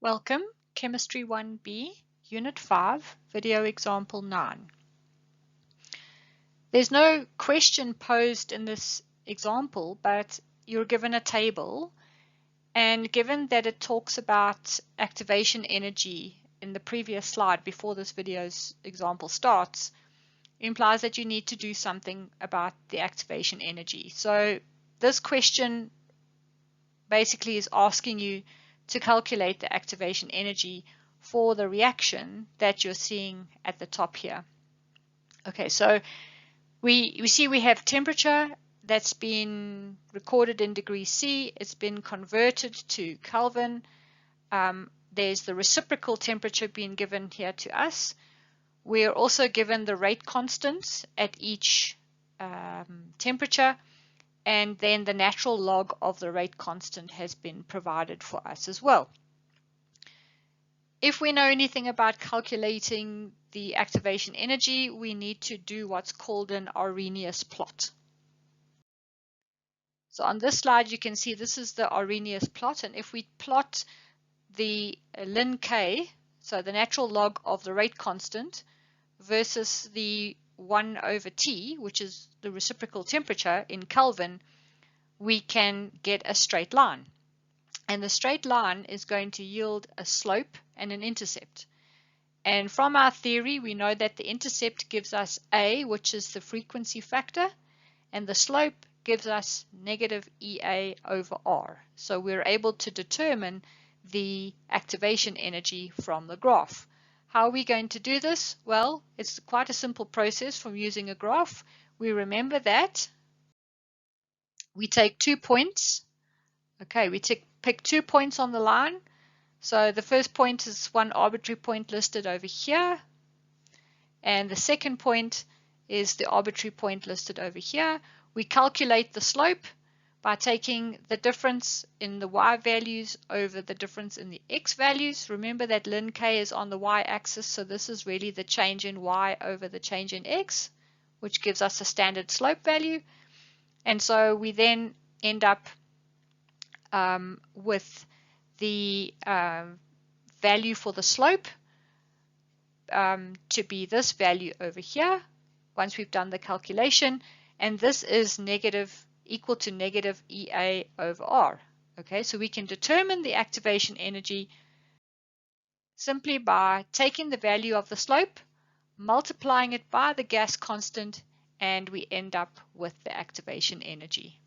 Welcome, Chemistry 1B, Unit 5, Video Example 9. There's no question posed in this example, but you're given a table, and given that it talks about activation energy in the previous slide before this video's example starts, implies that you need to do something about the activation energy. So this question basically is asking you to calculate the activation energy for the reaction that you're seeing at the top here. Okay, so we see we have temperature that's been recorded in degrees C. It's been converted to Kelvin. There's the reciprocal temperature being given here to us. We're also given the rate constants at each temperature, and then the natural log of the rate constant has been provided for us as well. If we know anything about calculating the activation energy, we need to do what's called an Arrhenius plot. So on this slide, you can see this is the Arrhenius plot, and if we plot the ln K, so the natural log of the rate constant, versus the 1 over T, which is the reciprocal temperature in Kelvin, we can get a straight line. And the straight line is going to yield a slope and an intercept. And from our theory, we know that the intercept gives us A, which is the frequency factor, and the slope gives us negative EA over R. So we're able to determine the activation energy from the graph. How are we going to do this? Well, it's quite a simple process from using a graph. We remember that we take 2 points. Okay, we pick 2 points on the line. So the first point is one arbitrary point listed over here, and the second point is the arbitrary point listed over here. We calculate the slope by taking the difference in the y values over the difference in the x values. Remember that ln K is on the y-axis, so this is really the change in y over the change in x, which gives us a standard slope value. And so we then end up with the value for the slope to be this value over here once we've done the calculation, and this is equal to negative EA over R. Okay, so we can determine the activation energy simply by taking the value of the slope, multiplying it by the gas constant, and we end up with the activation energy.